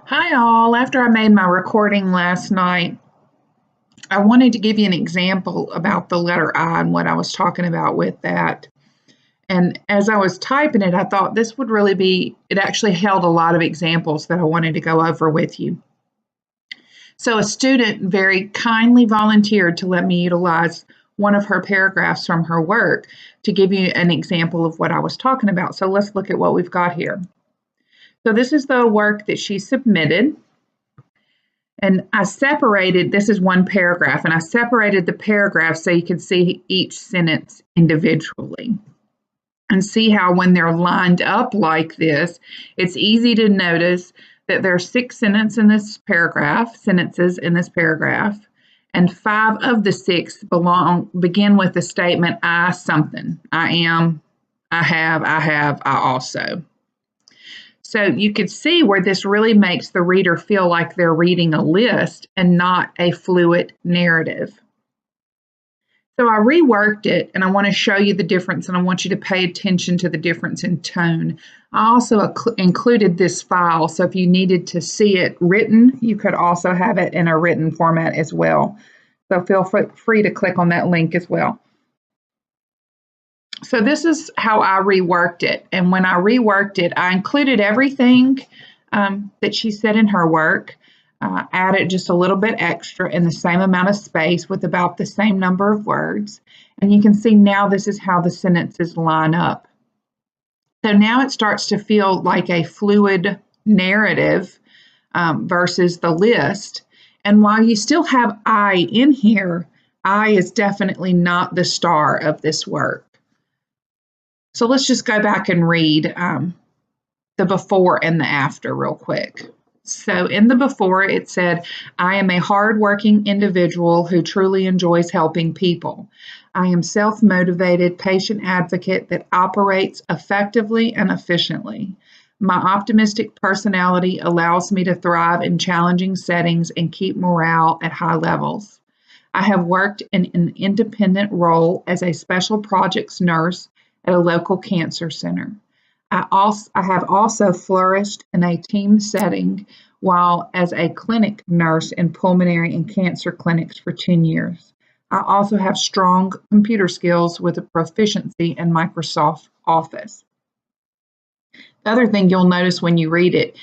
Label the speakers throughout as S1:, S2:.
S1: Hi, all. After I made my recording last night, I wanted to give you an example about the letter I and what I was talking about with that. And as I was typing it, I thought this would really be, it actually held a lot of examples that I wanted to go over with you. So, a student very kindly volunteered to let me utilize one of her paragraphs from her work to give you an example of what I was talking about. So, let's look at what we've got here. So, this is the work that she submitted. And I separated, this is one paragraph, and I separated the paragraph so you can see each sentence individually. And see how when they're lined up like this, it's easy to notice that there are sentences in this paragraph, and 5 of the 6 begin with the statement I something. I am, I have, I also. So you could see where this really makes the reader feel like they're reading a list and not a fluid narrative. So I reworked it, and I want to show you the difference, and I want you to pay attention to the difference in tone. I also included this file, so if you needed to see it written, you could also have it in a written format as well. So feel free to click on that link as well. So this is how I reworked it. And when I reworked it, I included everything that she said in her work, added just a little bit extra in the same amount of space with about the same number of words. And you can see now this is how the sentences line up. So now it starts to feel like a fluid narrative versus the list. And while you still have I in here, I is definitely not the star of this work. So let's just go back and read the before and the after real quick. So in the before, it said, I am a hardworking individual who truly enjoys helping people. I am self-motivated patient advocate that operates effectively and efficiently. My optimistic personality allows me to thrive in challenging settings and keep morale at high levels. I have worked in an independent role as a special projects nurse at a local cancer center. I have also flourished in a team setting while as a clinic nurse in pulmonary and cancer clinics for 10 years. I also have strong computer skills with a proficiency in Microsoft Office. The other thing you'll notice when you read it,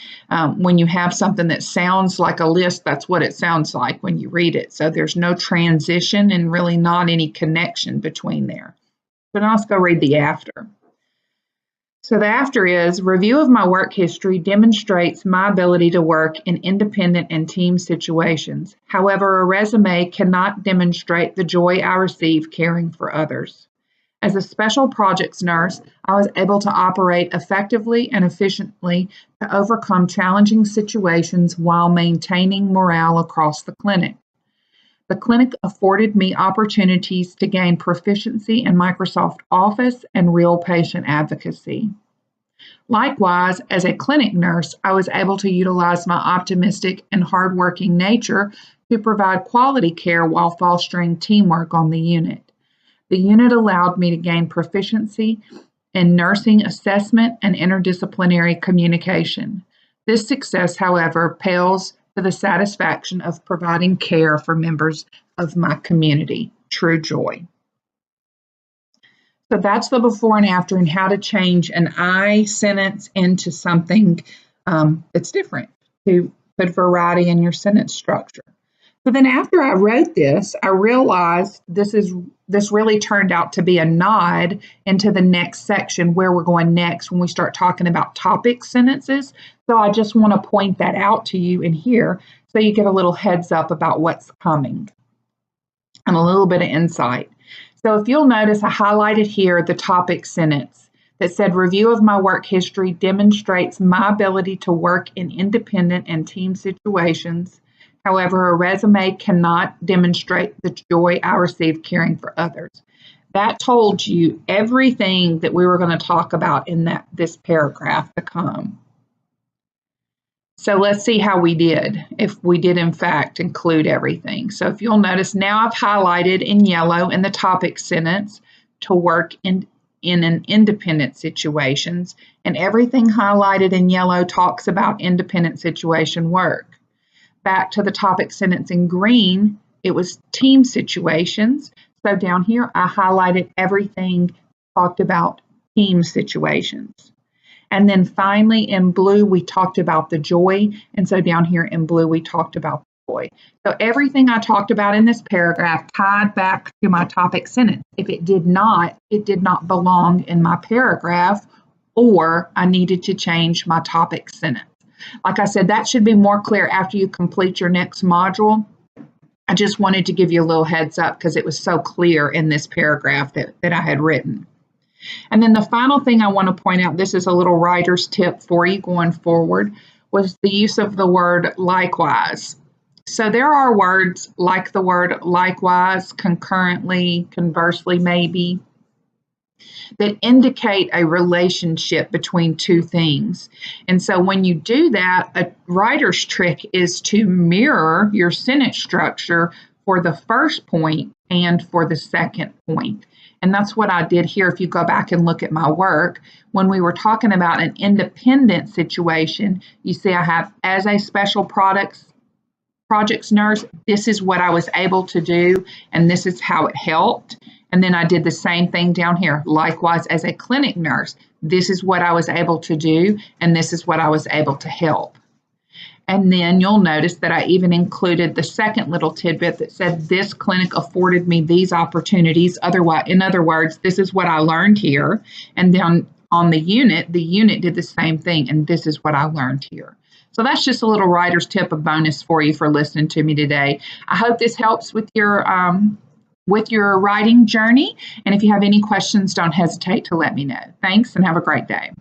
S1: when you have something that sounds like a list, that's what it sounds like when you read it. So there's no transition and really not any connection between there. So now let's go read the after. So the after is, review of my work history demonstrates my ability to work in independent and team situations. However, a resume cannot demonstrate the joy I receive caring for others. As a special projects nurse, I was able to operate effectively and efficiently to overcome challenging situations while maintaining morale across the clinic. The clinic afforded me opportunities to gain proficiency in Microsoft Office and real patient advocacy. Likewise, as a clinic nurse, I was able to utilize my optimistic and hardworking nature to provide quality care while fostering teamwork on the unit. The unit allowed me to gain proficiency in nursing assessment and interdisciplinary communication. This success, however, pales to the satisfaction of providing care for members of my community. True joy. So that's the before and after, and how to change an I sentence into something that's different to put variety in your sentence structure. So then after I wrote this, I realized this really turned out to be a nod into the next section where we're going next when we start talking about topic sentences. So I just want to point that out to you in here so you get a little heads up about what's coming and a little bit of insight. So if you'll notice, I highlighted here the topic sentence that said, review of my work history demonstrates my ability to work in independent and team situations. However, a resume cannot demonstrate the joy I receive caring for others. That told you everything that we were going to talk about in this paragraph to come. So let's see how we did, if we did in fact include everything. So if you'll notice, now I've highlighted in yellow in the topic sentence to work in in an independent situations, and everything highlighted in yellow talks about independent situation work. Back to the topic sentence in green, it was team situations. So down here, I highlighted everything talked about team situations. And then finally in blue, we talked about the joy. And so down here in blue, we talked about the joy. So everything I talked about in this paragraph tied back to my topic sentence. If it did not belong in my paragraph, or I needed to change my topic sentence. Like I said, that should be more clear after you complete your next module. I just wanted to give you a little heads up because it was so clear in this paragraph that I had written. And then the final thing I want to point out, this is a little writer's tip for you going forward, was the use of the word likewise. So there are words like the word likewise, concurrently, conversely, maybe, that indicate a relationship between two things. And so when you do that, a writer's trick is to mirror your sentence structure for the first point and for the second point. And that's what I did here. If you go back and look at my work, when we were talking about an independent situation, you see I have as a special projects nurse, this is what I was able to do, and this is how it helped. And then I did the same thing down here. Likewise, as a clinic nurse, this is what I was able to do, and this is what I was able to help. And then you'll notice that I even included the second little tidbit that said this clinic afforded me these opportunities. Otherwise, in other words, this is what I learned here. And then on the unit did the same thing, and this is what I learned here. So that's just a little writer's tip, a bonus for you for listening to me today. I hope this helps with your writing journey. And if you have any questions, don't hesitate to let me know. Thanks, and have a great day.